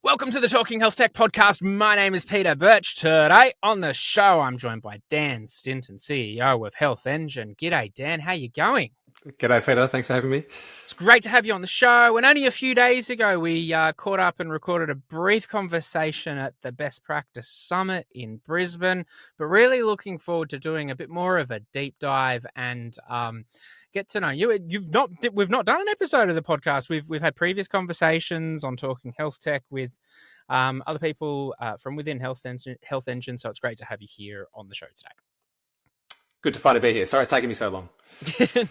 Welcome to the Talking HealthTech podcast. My name is Peter Birch. Today on the show, I'm joined by Dan Stinton, CEO of Healthengine. G'day, Dan. How you going? G'day, Peter. Thanks for having me. It's great to have you on the show. And only a few days ago, we caught up and recorded a brief conversation at the Best Practice Summit in Brisbane, but really looking forward to doing a bit more of a deep dive and get to know you. We've not done an episode of the podcast. We've had previous conversations on Talking HealthTech with other people from within Healthengine, so it's great to have you here on the show today. Good to finally be here. Sorry it's taken me so long.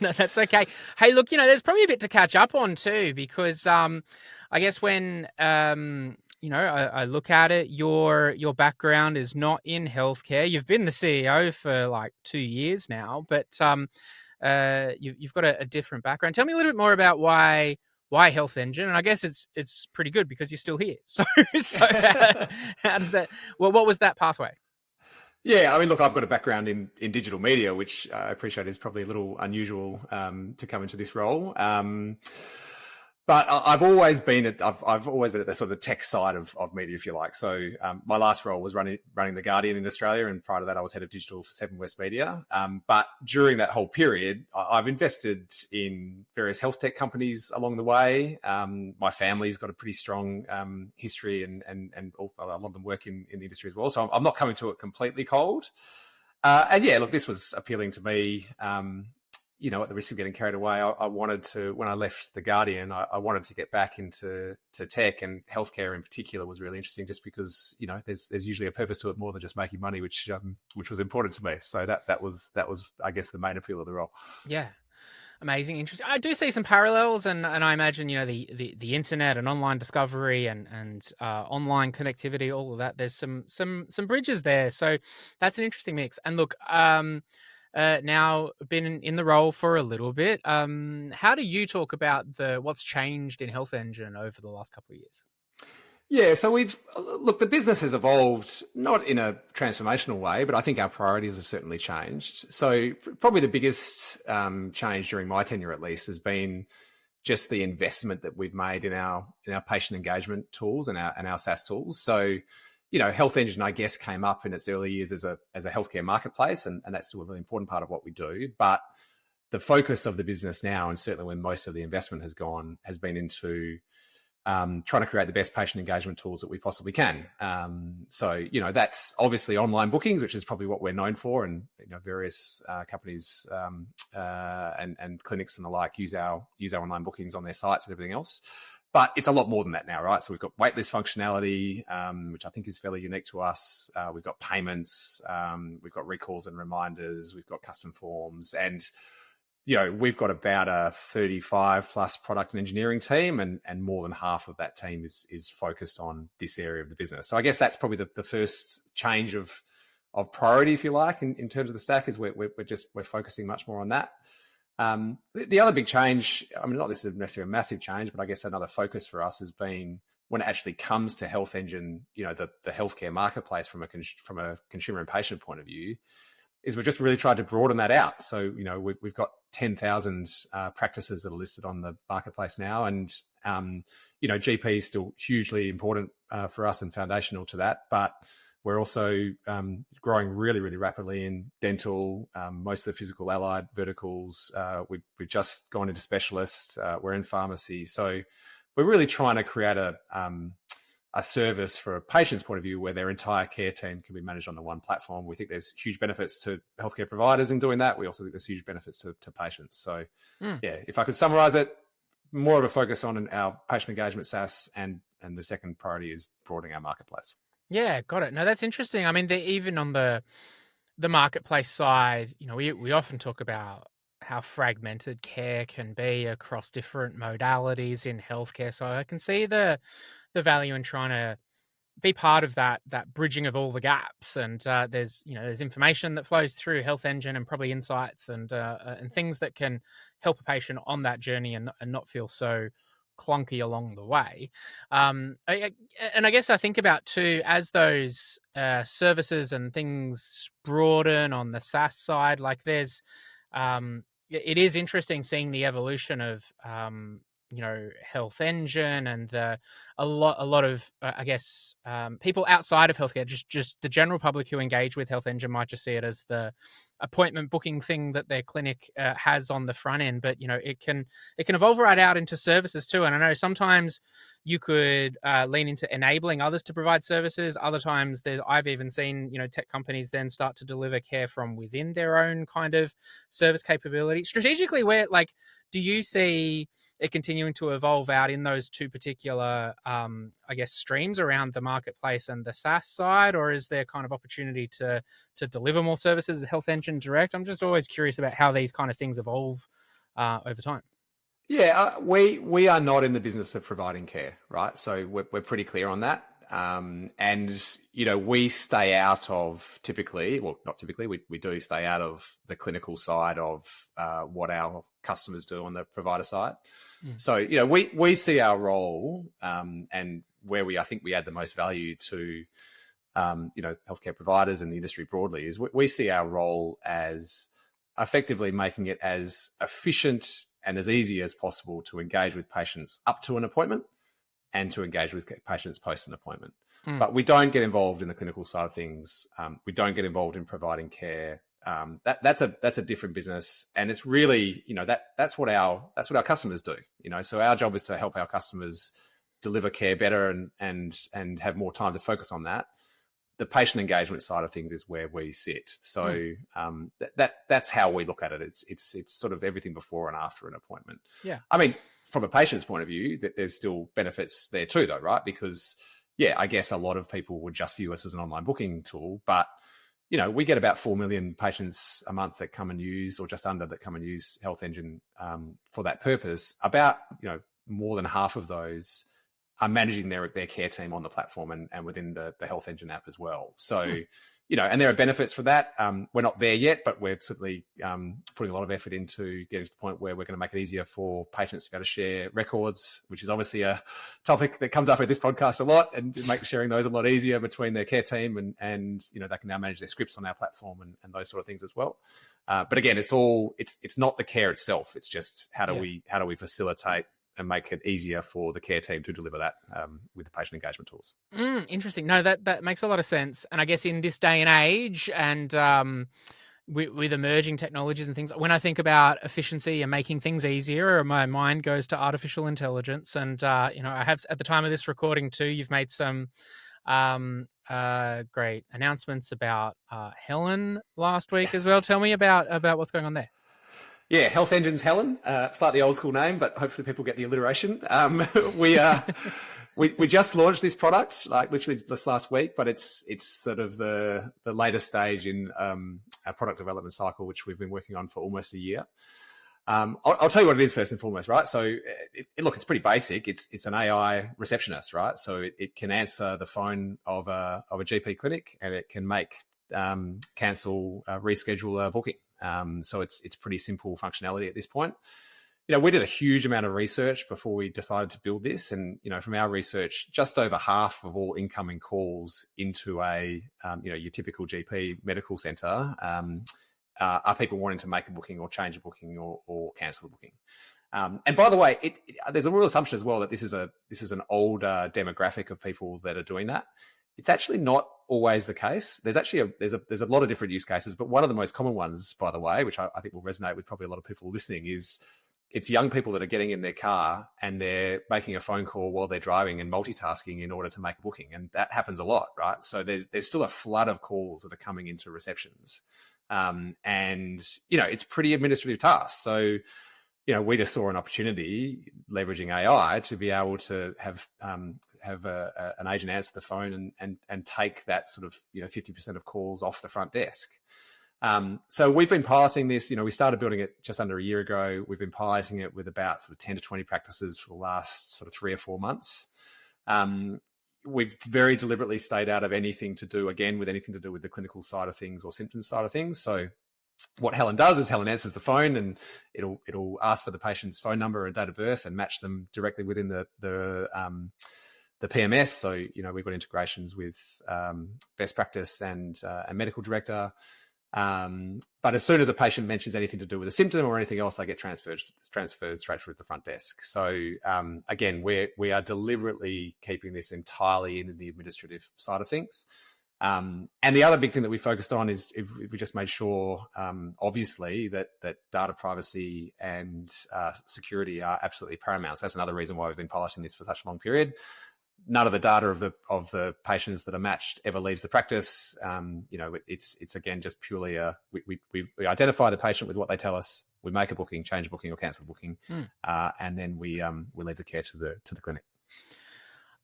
No, that's okay. Hey, look, there's probably a bit to catch up on too, because I guess when I look at it, your background is not in healthcare. You've been the CEO for like 2 years now, but you've got a different background. Tell me a little bit more about why Healthengine, and I guess it's pretty good because you're still here. So how does that? Well, what was that pathway? Yeah, I mean, look, I've got a background in digital media, which I appreciate is probably a little unusual to come into this role. But I've always been at the sort of the tech side of media, if you like. So my last role was running The Guardian in Australia, and prior to that, I was head of digital for Seven West Media. But during that whole period, I've invested in various health tech companies along the way. My family's got a pretty strong history, and a lot of them work in the industry as well. So I'm not coming to it completely cold. And yeah, look, this was appealing to me. At the risk of getting carried away, I wanted to, when I left The Guardian, I wanted to get back into tech, and healthcare in particular was really interesting just because, there's usually a purpose to it more than just making money, which was important to me. So that was, I guess, the main appeal of the role. Yeah. Amazing, interesting. I do see some parallels, and I imagine the internet and online discovery and online connectivity, all of that. There's some bridges there, so that's an interesting mix. And look, now been in the role for a little bit. How do you talk about what's changed in Healthengine over the last couple of years? Yeah, so the business has evolved, not in a transformational way, but I think our priorities have certainly changed. So probably the biggest change during my tenure, at least, has been just the investment that we've made in our patient engagement tools and our SaaS tools. So, Healthengine, I guess, came up in its early years as a healthcare marketplace, and that's still a really important part of what we do. But the focus of the business now, and certainly when most of the investment has been into trying to create the best patient engagement tools that we possibly can. So, that's obviously online bookings, which is probably what we're known for, and various companies and clinics and the like use our online bookings on their sites and everything else. But it's a lot more than that now, right? So we've got waitlist functionality, which I think is fairly unique to us. We've got payments, we've got recalls and reminders, we've got custom forms, and we've got about a 35 plus product and engineering team, and more than half of that team is focused on this area of the business. So I guess that's probably the first change of priority, if you like, in terms of the stack, is we're focusing much more on that. The other big change, I mean, not this is necessarily a massive change, but I guess another focus for us has been when it actually comes to Healthengine, the healthcare marketplace from a consumer and patient point of view, is we've just really tried to broaden that out. So, we've got 10,000 practices that are listed on the marketplace now. And, GP is still hugely important for us and foundational to that. But we're also growing really, really rapidly in dental, most of the physical allied verticals. We've just gone into specialist. We're in pharmacy. So we're really trying to create a service for a patient's point of view where their entire care team can be managed on the one platform. We think there's huge benefits to healthcare providers in doing that. We also think there's huge benefits to patients. So yeah, if I could summarize it, more of a focus on our patient engagement SaaS, and the second priority is broadening our marketplace. Yeah, got it. No, that's interesting. I mean, even on the marketplace side, we often talk about how fragmented care can be across different modalities in healthcare. So I can see the value in trying to be part of that bridging of all the gaps. And there's information that flows through Healthengine, and probably insights and things that can help a patient on that journey and not feel so clunky along the way. And I guess I think about too, as those services and things broaden on the SaaS side, like it is interesting seeing the evolution of Healthengine and a lot of I guess people outside of healthcare, just the general public who engage with Healthengine might just see it as the appointment booking thing that their clinic has on the front end, but it can evolve right out into services too. And I know sometimes you could lean into enabling others to provide services. Other times, I've even seen tech companies then start to deliver care from within their own kind of service capability. Strategically, where do you see it continuing to evolve out in those two particular, I guess, streams around the marketplace and the SaaS side, or is there kind of opportunity to deliver more services at Healthengine Direct? I'm just always curious about how these kind of things evolve over time. Yeah, we are not in the business of providing care, right? So we're pretty clear on that. And we stay out of not typically, we do stay out of the clinical side of what our customers do on the provider side. So we see our role and where I think we add the most value to healthcare providers and the industry broadly is we see our role as effectively making it as efficient and as easy as possible to engage with patients up to an appointment and to engage with patients post an appointment. But we don't get involved in the clinical side of things. We don't get involved in providing care. That's a different business, and it's really that's what our customers do. So our job is to help our customers deliver care better and have more time to focus on that. The patient engagement side of things is where we sit. So that's how we look at it. It's sort of everything before and after an appointment. Yeah. I mean, from a patient's point of view, that there's still benefits there too, though, right? Because I guess a lot of people would just view us as an online booking tool, but we get about 4 million patients a month that come and use, or just under, that come and use Healthengine for that purpose. About more than half of those are managing their care team on the platform and within the Healthengine app as well. So, and there are benefits for that. We're not there yet, but we're certainly putting a lot of effort into getting to the point where we're going to make it easier for patients to be able to share records, which is obviously a topic that comes up at this podcast a lot, and make sharing those a lot easier between their care team and they can now manage their scripts on our platform and those sort of things as well. But again, it's not the care itself. It's just how do we facilitate and make it easier for the care team to deliver that with the patient engagement tools. Interesting. No, that makes a lot of sense. And I guess in this day and age, and with emerging technologies and things, when I think about efficiency and making things easier, my mind goes to artificial intelligence. And I have, at the time of this recording too, you've made some great announcements about Helen last week as well. Tell me about what's going on there. Yeah, Healthengine's Helen, slightly old school name, but hopefully people get the alliteration. We just launched this product like literally just last week, but it's sort of the latest stage in our product development cycle, which we've been working on for almost a year. I'll tell you what it is first and foremost, right? So it's pretty basic. It's an AI receptionist, right? So it can answer the phone of a GP clinic, and it can make cancel, reschedule a booking. So it's pretty simple functionality at this point. We did a huge amount of research before we decided to build this. And, from our research, just over half of all incoming calls into your typical GP medical center are people wanting to make a booking or change a booking or cancel a booking. And by the way, there's a real assumption as well that this is an older demographic of people that are doing that. It's actually not always the case. There's actually there's a lot of different use cases, but one of the most common ones, by the way, which I think will resonate with probably a lot of people listening, is it's young people that are getting in their car and they're making a phone call while they're driving and multitasking in order to make a booking. And that happens a lot, right? So there's still a flood of calls that are coming into receptions. And, it's pretty administrative tasks. So, we just saw an opportunity leveraging AI to be able to have an agent answer the phone and take that sort of 50% of calls off the front desk. So we've been piloting this. We started building it just under a year ago. We've been piloting it with about sort of 10 to 20 practices for the last sort of 3 or 4 months. We've very deliberately stayed out of anything to do with the clinical side of things or symptoms side of things. So what Helen does is Helen answers the phone, and it'll ask for the patient's phone number and date of birth and match them directly within the PMS. So we've got integrations with Best Practice and Medical Director. But as soon as a patient mentions anything to do with a symptom or anything else, they get transferred straight through the front desk. So again, we are deliberately keeping this entirely in the administrative side of things. And the other big thing that we focused on is if we just made sure, obviously, that data privacy and security are absolutely paramount. So that's another reason why we've been polishing this for such a long period. None of the data of the patients that are matched ever leaves the practice. It's again just purely we identify the patient with what they tell us. We make a booking, change a booking, or cancel a booking, and then we leave the care to the clinic.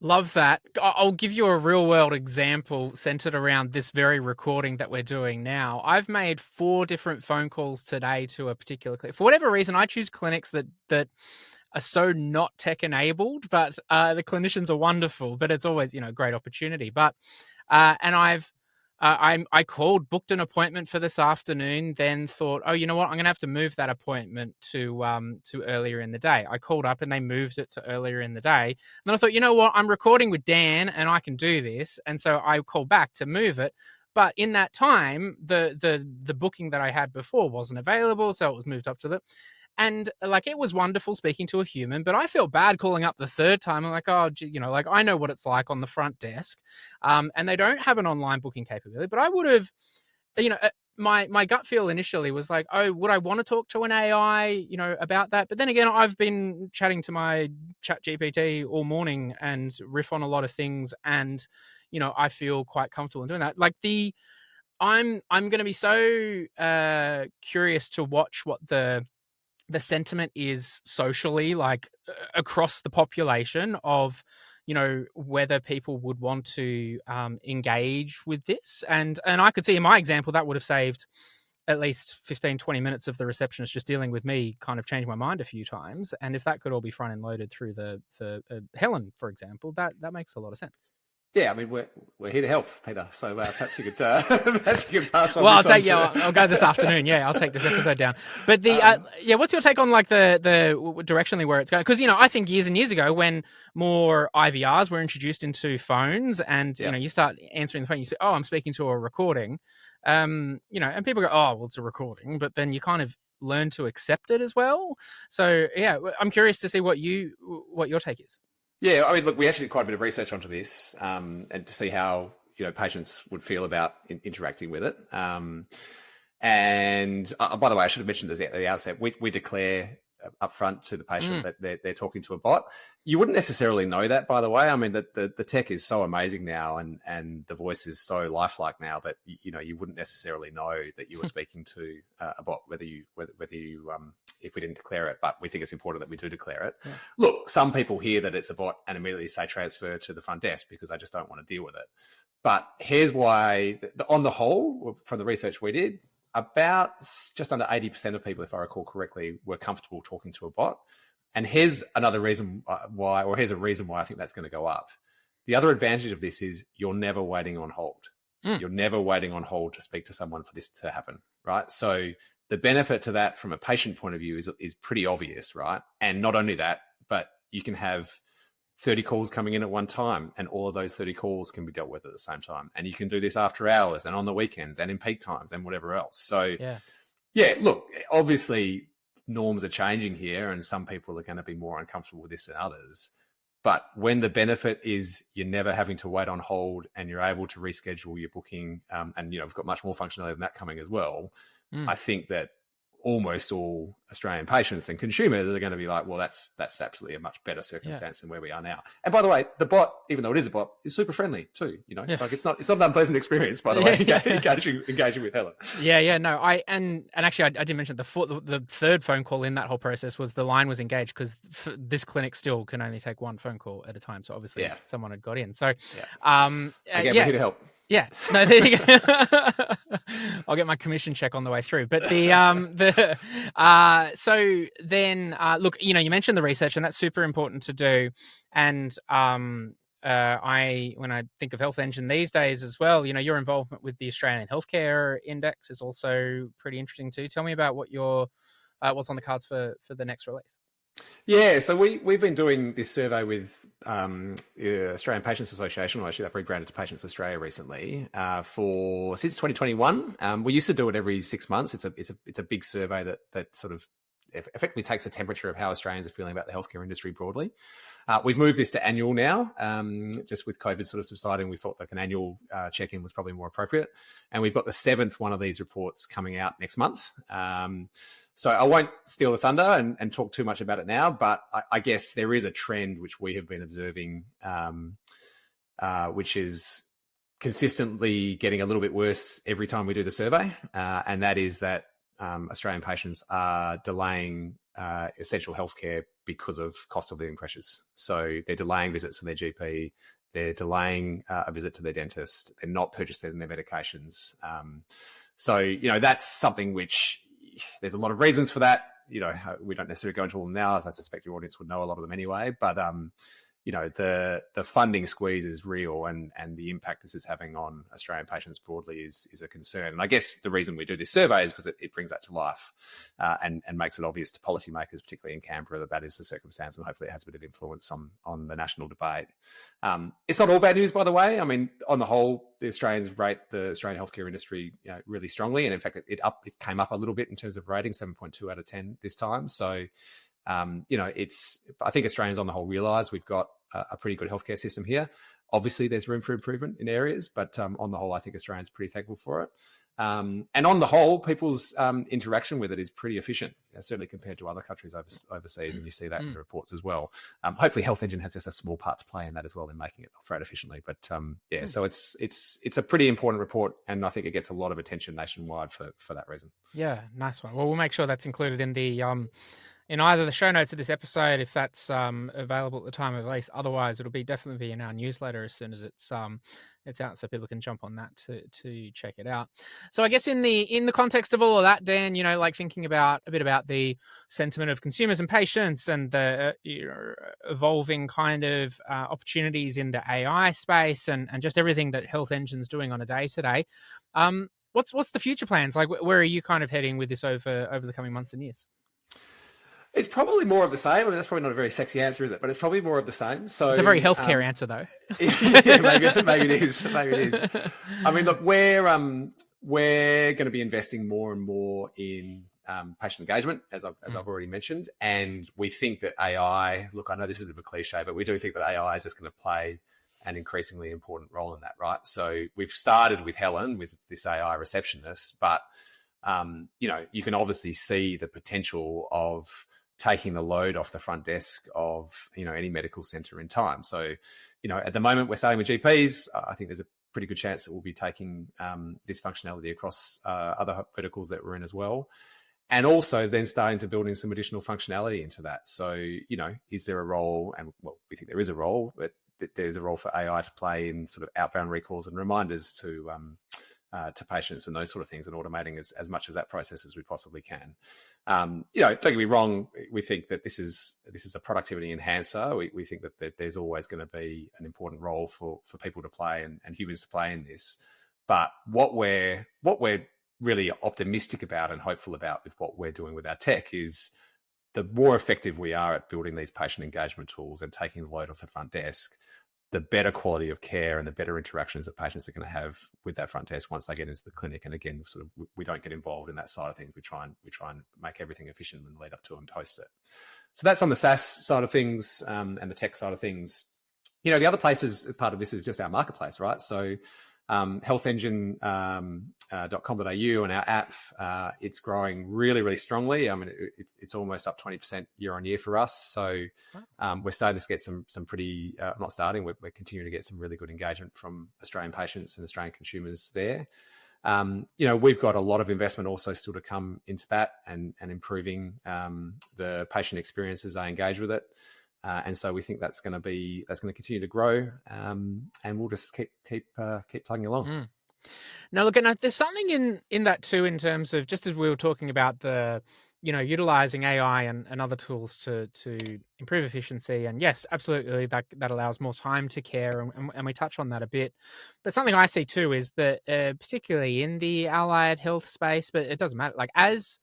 Love that. I'll give you a real world example centered around this very recording that we're doing now. I've made 4 different phone calls today to a particular clinic. For whatever reason, I choose clinics that are so not tech enabled, but the clinicians are wonderful, but it's always, a great opportunity. But, and I called, booked an appointment for this afternoon, then thought, oh, you know what? I'm going to have to move that appointment to earlier in the day. I called up and they moved it to earlier in the day. And then I thought, you know what? I'm recording with Dan and I can do this. And so I called back to move it. But in that time, the booking that I had before wasn't available. So it was moved up to and it was wonderful speaking to a human, but I feel bad calling up the third time. I'm like, oh, I know what it's like on the front desk. And they don't have an online booking capability, but I would have, my gut feel initially was like, oh, would I want to talk to an AI, about that? But then again, I've been chatting to my chat GPT all morning and riff on a lot of things. And, I feel quite comfortable in doing that. I'm going to be so curious to watch what the sentiment is socially, across the population of, whether people would want to engage with this. And I could see in my example that would have saved at least 15, 20 minutes of the receptionist just dealing with me kind of changed my mind a few times. And if that could all be front and loaded through the Helen, for example, that makes a lot of sense. Yeah, I mean, we're here to help, Peter. So perhaps you could perhaps you could pass on. Well, this I'll go this afternoon. Yeah, I'll take this episode down. But what's your take on the directionally where it's going? Because I think years and years ago when more IVRs were introduced into phones, and you start answering the phone, you say, "Oh, I'm speaking to a recording," and people go, "Oh, well, it's a recording," but then you kind of learn to accept it as well. So yeah, I'm curious to see what your take is. Yeah, I mean, look, we actually did quite a bit of research onto this, and to see how patients would feel about interacting with it. And by the way, I should have mentioned this at the outset. We declare upfront to the patient that they're talking to a bot. You wouldn't necessarily know that, by the way. I mean, the tech is so amazing now, and the voice is so lifelike now that you wouldn't necessarily know that you were speaking to a bot, whether you if we didn't declare it. But we think it's important that we do declare it. Yeah. Look, some people hear that it's a bot and immediately say transfer to the front desk because they just don't want to deal with it. But here's why: on the whole, from the research we did, about just under 80% of people, if I recall correctly, were comfortable talking to a bot. And here's another reason why, or here's a reason why I think that's going to go up. The other advantage of this is you're never waiting on hold. You're never waiting on hold to speak to someone for this to happen, right? So the benefit to that from a patient point of view is pretty obvious, right? And not only that, but you can have 30 calls coming in at one time, and all of those 30 calls can be dealt with at the same time. And you can do this after hours and on the weekends and in peak times and whatever else. So yeah, look, obviously norms are changing here, and some people are going to be more uncomfortable with this than others. But when the benefit is you're never having to wait on hold and you're able to reschedule your booking, and we've got much more functionality than that coming as well, I think that almost all Australian patients and consumers are going to be like, well, that's absolutely a much better circumstance than where we are now. And by the way, the bot, even though it is a bot, is super friendly too. It's not an unpleasant experience, by the way, engaging with Helen. No, and actually I did mention the third phone call in that whole process was the line was engaged because this clinic still can only take one phone call at a time. So obviously someone had got in. So again, we're here to help. Yeah, no, there you go. I'll get my commission check on the way through. But so then look, you mentioned the research, and that's super important to do. And when I think of Healthengine these days as well, your involvement with the Australian Healthcare Index is also pretty interesting too. Tell me about what's on the cards for the next release. Yeah, so we've been doing this survey with the Australian Patients Association, or actually they've rebranded to Patients Australia recently, for since 2021. We used to do it every 6 months. It's a big survey that sort of effectively takes a temperature of how Australians are feeling about the healthcare industry broadly. We've moved this to annual now, just with COVID sort of subsiding. We thought like an annual check-in was probably more appropriate. And we've got the seventh one of these reports coming out next month. So I won't steal the thunder and talk too much about it now, but I guess there is a trend which we have been observing, which is consistently getting a little bit worse every time we do the survey. And that is that Australian patients are delaying essential healthcare because of cost of living pressures. So they're delaying visits to their GP, they're delaying a visit to their dentist, they're not purchasing their medications. So, that's something which there's a lot of reasons for that. We don't necessarily go into all of them now. I suspect your audience would know a lot of them anyway. But the funding squeeze is real, and the impact this is having on Australian patients broadly is a concern. And I guess the reason we do this survey is because it brings that to life and makes it obvious to policymakers, particularly in Canberra, that is the circumstance, and hopefully it has a bit of influence on the national debate. It's not all bad news, by the way. I mean, on the whole, the Australians rate the Australian healthcare industry really strongly, and in fact, it came up a little bit in terms of rating, 7.2 out of 10 this time. So, I think Australians on the whole realise we've got a pretty good healthcare system here. Obviously, there's room for improvement in areas, but on the whole, I think Australians are pretty thankful for it. And on the whole, people's interaction with it is pretty efficient, certainly compared to other countries overseas, and you see that in the reports as well. Hopefully, Healthengine has just a small part to play in that as well, in making it operate efficiently. But so it's a pretty important report, and I think it gets a lot of attention nationwide for that reason. Yeah, nice one. Well, we'll make sure that's included in the in either the show notes of this episode, if that's available at the time of release. Otherwise, it'll definitely be in our newsletter as soon as it's out, so people can jump on that to check it out. So I guess in the context of all of that, Dan, like thinking about a bit about the sentiment of consumers and patients and the evolving kind of opportunities in the AI space and just everything that Healthengine's doing on a day-to-day. What's the future plans? Like, where are you kind of heading with this over the coming months and years? It's probably more of the same. I mean, that's probably not a very sexy answer, is it? But it's probably more of the same. So it's a very healthcare answer, though. Yeah, maybe it is. Maybe it is. I mean, look, we're going to be investing more and more in patient engagement, as I've already mentioned, and we think that AI. Look, I know this is a bit of a cliche, but we do think that AI is just going to play an increasingly important role in that, right? So we've started with Helen with this AI receptionist, but you can obviously see the potential of taking the load off the front desk of any medical center in time. So at the moment we're starting with GPs. I think there's a pretty good chance that we'll be taking this functionality across other verticals that we're in as well, and also then starting to build in some additional functionality into that. So is there a role? And well, we think there is a role, but there's a role for AI to play in sort of outbound recalls and reminders to patients and those sort of things, and automating as much of that process as we possibly can. Don't get me wrong, we think that this is a productivity enhancer. We think that there's always going to be an important role for people to play and humans to play in this. But what we're really optimistic about and hopeful about with what we're doing with our tech is the more effective we are at building these patient engagement tools and taking the load off the front desk, the better quality of care and the better interactions that patients are going to have with that front desk once they get into the clinic. And again, sort of, we don't get involved in that side of things. We try and make everything efficient and lead up to and post it. So that's on the SaaS side of things and the tech side of things. The other places, part of this is just our marketplace, right? So healthengine.com.au and our app, it's growing really, really strongly. I mean, it's almost up 20% year on year for us. So we're starting to get some pretty, not starting, we're continuing to get some really good engagement from Australian patients and Australian consumers there. We've got a lot of investment also still to come into that and improving the patient experience as they engage with it. And so we think that's going to continue to grow, and we'll just keep plugging along. Now, look, and there's something in that too, in terms of just as we were talking about the, utilizing AI and other tools to improve efficiency. And yes, absolutely, that allows more time to care, and we touch on that a bit. But something I see too is that, particularly in the allied health space, but it doesn't matter. Like, as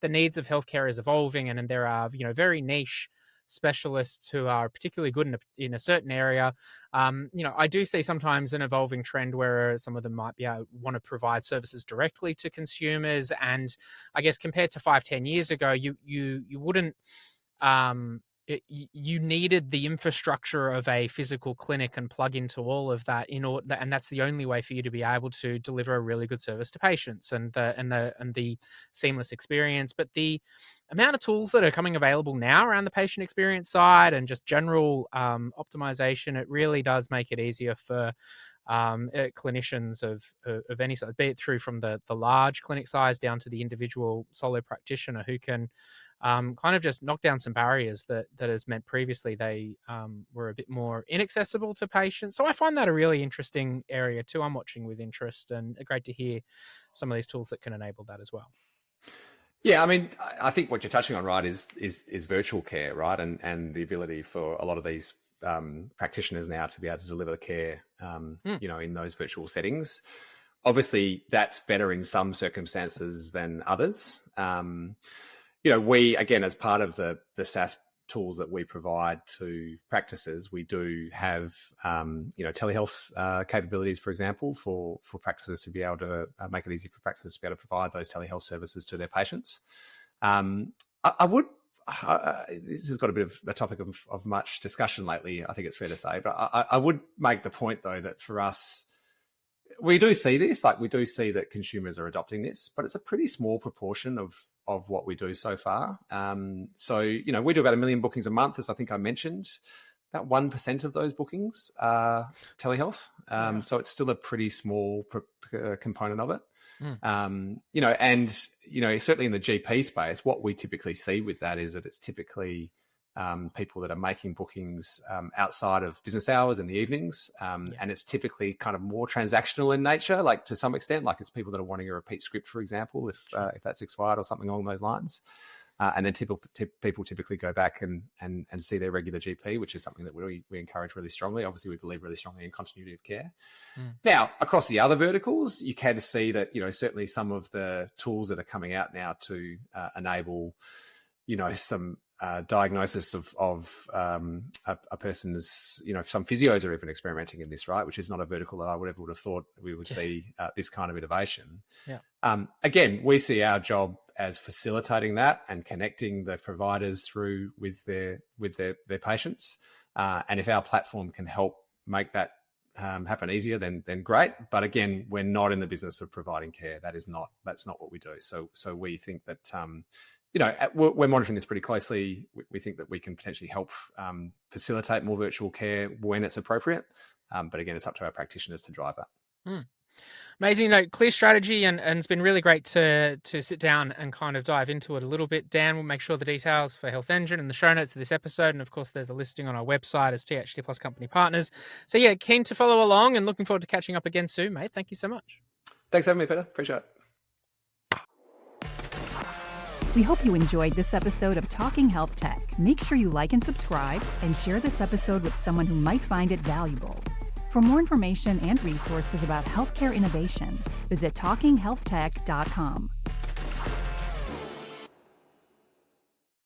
the needs of healthcare is evolving, and there are very niche specialists who are particularly good in a certain area. I do see sometimes an evolving trend where some of them might want to provide services directly to consumers, and I guess compared to 5-10 years ago, you wouldn't you needed the infrastructure of a physical clinic and plug into all of that in order, and that's the only way for you to be able to deliver a really good service to patients and the seamless experience. But the amount of tools that are coming available now around the patient experience side and just general optimization, it really does make it easier for clinicians of any size, be it through from the large clinic size down to the individual solo practitioner, who can kind of just knock down some barriers that has meant previously they were a bit more inaccessible to patients. So I find that a really interesting area too. I'm watching with interest, and great to hear some of these tools that can enable that as well. Yeah, I mean, I think what you're touching on, right, is virtual care, right, and the ability for a lot of these practitioners now to be able to deliver care, in those virtual settings. Obviously, that's better in some circumstances than others. We, again, as part of the SaaS tools that we provide to practices, we do have, telehealth capabilities, for example, for practices to be able to make it easy for practices to be able to provide those telehealth services to their patients. This has got a bit of a topic of much discussion lately, I think it's fair to say, but I would make the point, though, that for us, we do see this, we do see that consumers are adopting this, but it's a pretty small proportion of what we do so far. We do about 1 million bookings a month, as I think I mentioned. About 1% of those bookings are telehealth. So it's still a pretty small component of it. Certainly in the GP space, what we typically see with that is that it's typically people that are making bookings outside of business hours in the evenings. And it's typically kind of more transactional in nature, to some extent, it's people that are wanting a repeat script, for example, if that's expired or something along those lines. And then people typically go back and see their regular GP, which is something that we encourage really strongly. Obviously, we believe really strongly in continuity of care. Now, across the other verticals, you can see that, certainly some of the tools that are coming out now to enable, some diagnosis of a person's, some physios are even experimenting in this, right? Which is not a vertical that I would have thought we would see this kind of innovation. Again, we see our job as facilitating that and connecting the providers through with their patients. And if our platform can help make that happen easier, then great. But again, we're not in the business of providing care. That's not what we do. So we think that we're monitoring this pretty clearly. We think that we can potentially help facilitate more virtual care when it's appropriate. But again, it's up to our practitioners to drive that. Amazing. Clear strategy, and it's been really great to sit down and kind of dive into it a little bit. Dan will make sure the details for Healthengine in the show notes of this episode. And of course, there's a listing on our website as THD Plus Company Partners. So yeah, keen to follow along and looking forward to catching up again soon, mate. Thank you so much. Thanks for having me, Peter. Appreciate it. We hope you enjoyed this episode of Talking HealthTech. Make sure you like and subscribe and share this episode with someone who might find it valuable. For more information and resources about healthcare innovation, visit talkinghealthtech.com.